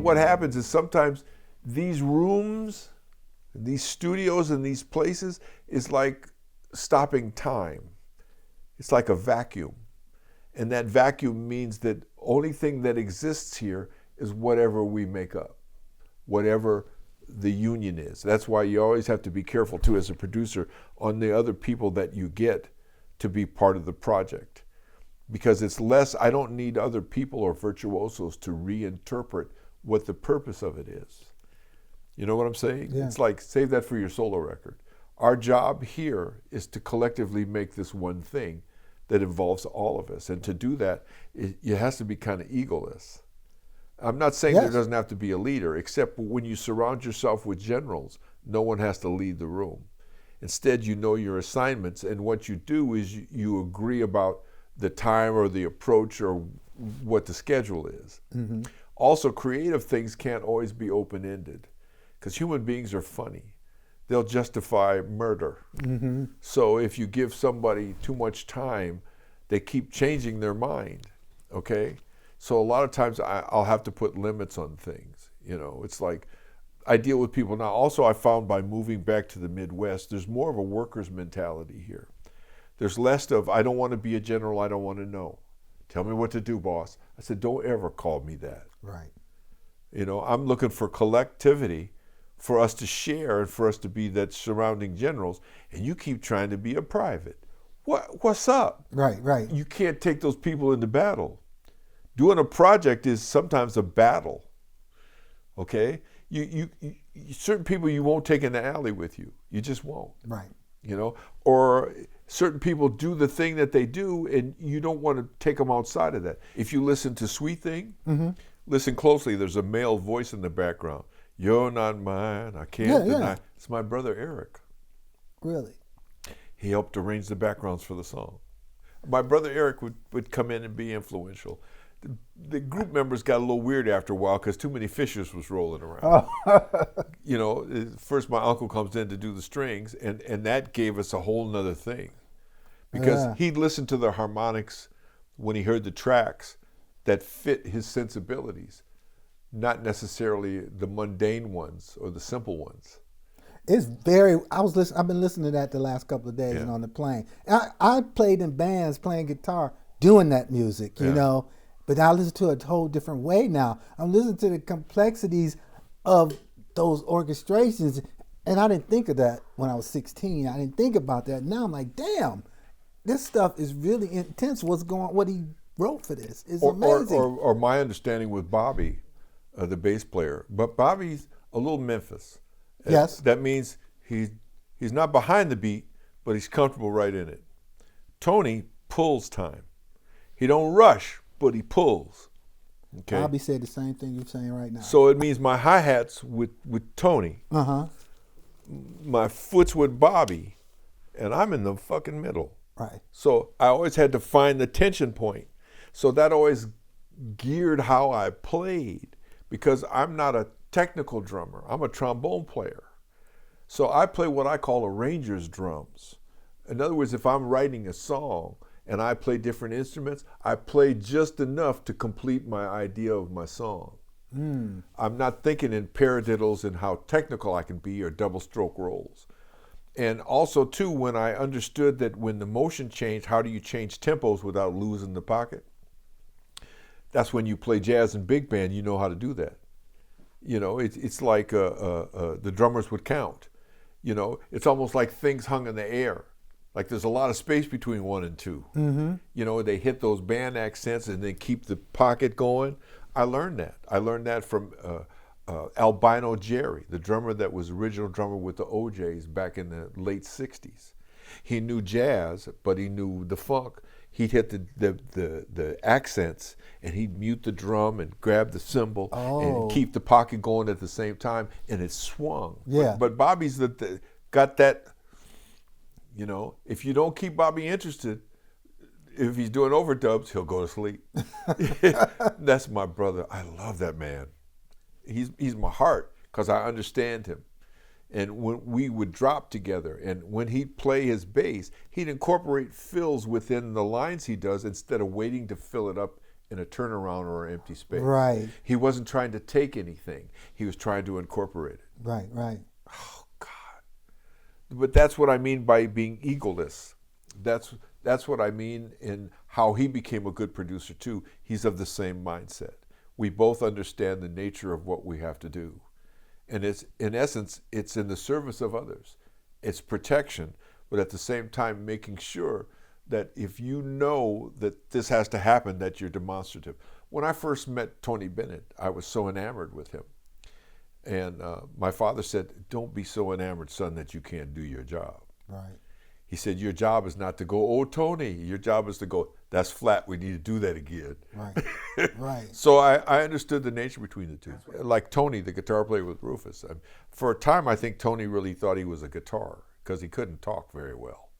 what happens is sometimes these rooms, these studios and these places is like stopping time. It's like a vacuum. And that vacuum means that only thing that exists here is whatever we make up, whatever the union is. That's why you always have to be careful too as a producer on the other people that you get to be part of the project. Because it's less, I don't need other people or virtuosos to reinterpret what the purpose of it is. You know what I'm saying? Yeah. It's like, save that for your solo record. Our job here is to collectively make this one thing that involves all of us. And to do that, it has to be kind of egoless. I'm not saying Yes. there doesn't have to be a leader, except when you surround yourself with generals, no one has to lead the room. Instead, you know your assignments, and what you do is you agree about the time or the approach or what the schedule is. Mm-hmm. Also, creative things can't always be open-ended, because human beings are funny. They'll justify murder. Mm-hmm. So if you give somebody too much time, they keep changing their mind, okay? So a lot of times I'll have to put limits on things. You know, it's like, I deal with people now. Also, I found by moving back to the Midwest, there's more of a worker's mentality here. There's less of, I don't want to be a general, I don't want to know. Tell me what to do, boss. I said, don't ever call me that. Right. You know, I'm looking for collectivity, for us to share and for us to be that surrounding generals, and you keep trying to be a private. What's up? Right, right. You can't take those people into battle. Doing a project is sometimes a battle, okay? You certain people you won't take in the alley with you. You just won't. Right. You know, or certain people do the thing that they do and you don't want to take them outside of that. If you listen to Sweet Thing, Mm-hmm. listen closely, there's a male voice in the background. You're not mine, I can't deny. Yeah. It's my brother Eric. Really? He helped arrange the backgrounds for the song. My brother Eric would come in and be influential. The group members got a little weird after a while because too many Fishers was rolling around. Oh. You know, first my uncle comes in to do the strings, and that gave us a whole nother thing. Because Yeah. he'd listen to the harmonics when he heard the tracks that fit his sensibilities, not necessarily the mundane ones or the simple ones. It's very. I've been listening to that the last couple of days Yeah. and on the plane. I played in bands playing guitar, doing that music, you Yeah. know. But I listen to it a whole different way now. I'm listening to the complexities of those orchestrations, and I didn't think of that when I was 16. I didn't think about that. Now I'm like, damn, this stuff is really intense. What he wrote for this is amazing. Or my understanding with Bobby, the bass player, but Bobby's a little Memphis. Yes. That means he's not behind the beat, but he's comfortable right in it. Tony pulls time. He don't rush, but he pulls. Okay. Bobby said the same thing you're saying right now. So it means my hi-hats with Tony, my foot's with Bobby, and I'm in the fucking middle. Right. So I always had to find the tension point. So that always geared how I played, because I'm not a technical drummer. I'm a trombone player. So I play what I call arranger's drums. In other words, if I'm writing a song and I play different instruments, I play just enough to complete my idea of my song. I'm not thinking in paradiddles and how technical I can be or double stroke rolls. And also too, when I understood that when the motion changed, how do you change tempos without losing the pocket? That's when you play jazz and big band, you know how to do that. You know, it's like the drummers would count. You know, it's almost like things hung in the air. Like there's a lot of space between 1 and 2. Mm-hmm. You know, they hit those band accents and then keep the pocket going. I learned that. I learned that from Albino Jerry, the drummer that was original drummer with the OJs back in the late 60s. He knew jazz, but he knew the funk. He'd hit the accents, and he'd mute the drum and grab the cymbal and keep the pocket going at the same time, and it swung. Yeah. But Bobby's got that, you know, if you don't keep Bobby interested, if he's doing overdubs, he'll go to sleep. That's my brother. I love that man. He's my heart because I understand him. And when we would drop together, and when he'd play his bass, he'd incorporate fills within the lines he does instead of waiting to fill it up in a turnaround or an empty space. Right. He wasn't trying to take anything. He was trying to incorporate it. Right. Oh, God. But that's what I mean by being egoless. That's what I mean in how he became a good producer too. He's of the same mindset. We both understand the nature of what we have to do. And it's, in essence, it's in the service of others. It's protection, but at the same time making sure that if you know that this has to happen, that you're demonstrative. When I first met Tony Bennett, I was so enamored with him. And my father said, don't be so enamored, son, that you can't do your job. Right. He said, your job is not to go, oh, Tony. Your job is to go, that's flat. We need to do that again. Right. Right. So I understood the nature between the two. Like Tony, the guitar player with Rufus. For a time, I think Tony really thought he was a guitar because he couldn't talk very well.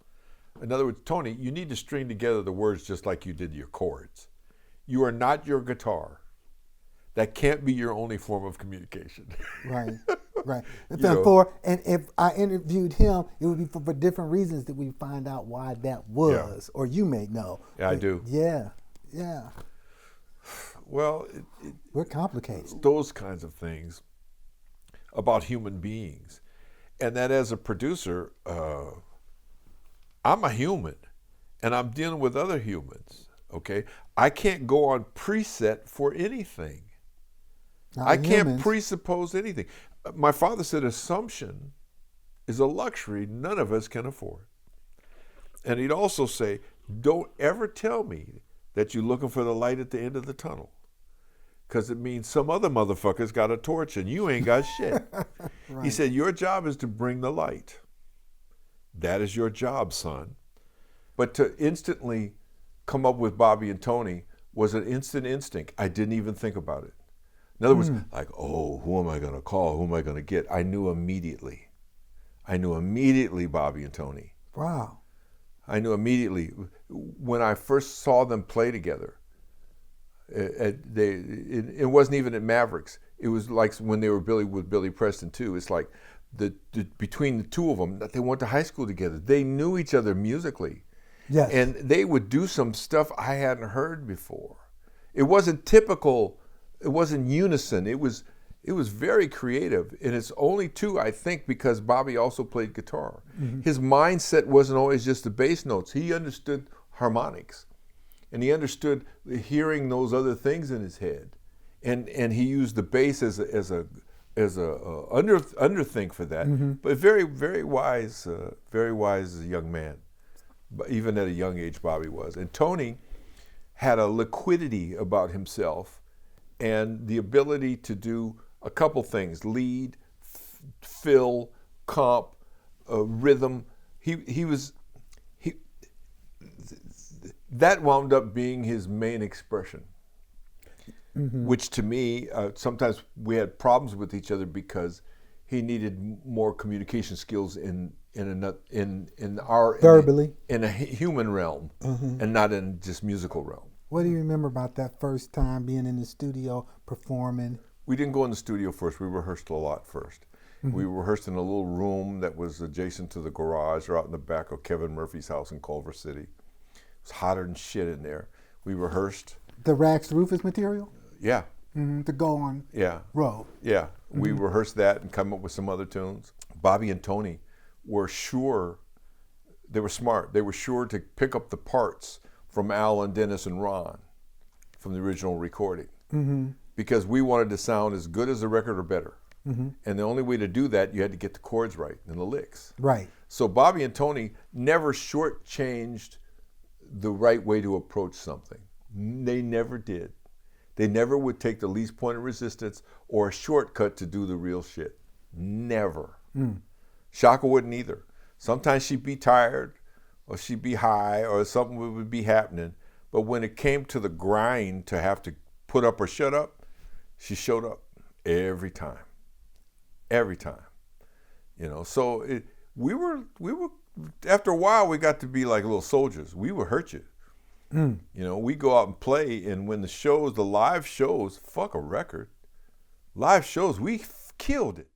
In other words, Tony, you need to string together the words just like you did your chords. You are not your guitar. That can't be your only form of communication. Right. Right. And if I interviewed him, it would be for different reasons that we find out why that was, or you may know. Yeah, I do. Yeah. Well, we're complicated. It's those kinds of things about human beings. And that as a producer, I'm a human, and I'm dealing with other humans, okay? I can't go on preset for anything. I can't presuppose anything. My father said assumption is a luxury none of us can afford. And he'd also say, don't ever tell me that you're looking for the light at the end of the tunnel, because it means some other motherfucker's got a torch and you ain't got shit. Right. He said, your job is to bring the light. That is your job, son. But to instantly come up with Bobby and Tony was an instant instinct. I didn't even think about it. In other words, like, oh, who am I going to call? Who am I going to get? I knew immediately. Bobby and Tony. Wow. I knew immediately. When I first saw them play together, it wasn't even at Mavericks. It was like when they were with Billy Preston too. It's like between the two of them, they went to high school together. They knew each other musically. Yes. And they would do some stuff I hadn't heard before. It wasn't typical. It wasn't unison. It was very creative, and it's only two, I think, because Bobby also played guitar. Mm-hmm. His mindset wasn't always just the bass notes. He understood harmonics, and he understood hearing those other things in his head, and he used the bass as a underthink for that. Mm-hmm. But very wise young man, but even at a young age, Bobby was. And Tony had a liquidity about himself, and the ability to do a couple things: lead, fill, comp, rhythm. That wound up being his main expression. Mm-hmm. Which to me, sometimes we had problems with each other because he needed more communication skills in our verbally in a human realm, mm-hmm. and not in just musical realm. What do you remember about that first time being in the studio performing? We didn't go in the studio first. We rehearsed a lot first. Mm-hmm. We rehearsed in a little room that was adjacent to the garage or out in the back of Kevin Murphy's house in Culver City. It was hotter than shit in there. We rehearsed. The Rags to Rufus material? Yeah. Mm-hmm. To go on road. Yeah. Mm-hmm. We rehearsed that and come up with some other tunes. Bobby and Tony were sure, they were smart. They were sure to pick up the parts from Al and Dennis and Ron from the original recording, mm-hmm. because we wanted to sound as good as the record or better. Mm-hmm. And the only way to do that, you had to get the chords right and the licks. Right. So Bobby and Tony never shortchanged the right way to approach something. They never did. They never would take the least point of resistance or a shortcut to do the real shit. Never. Shaka wouldn't either. Sometimes she'd be tired, or she'd be high, or something would be happening. But when it came to the grind to have to put up or shut up, she showed up every time. Every time. So we were, after a while, we got to be like little soldiers. We would hurt you. We go out and play, and when the live shows, fuck a record. Live shows, we killed it.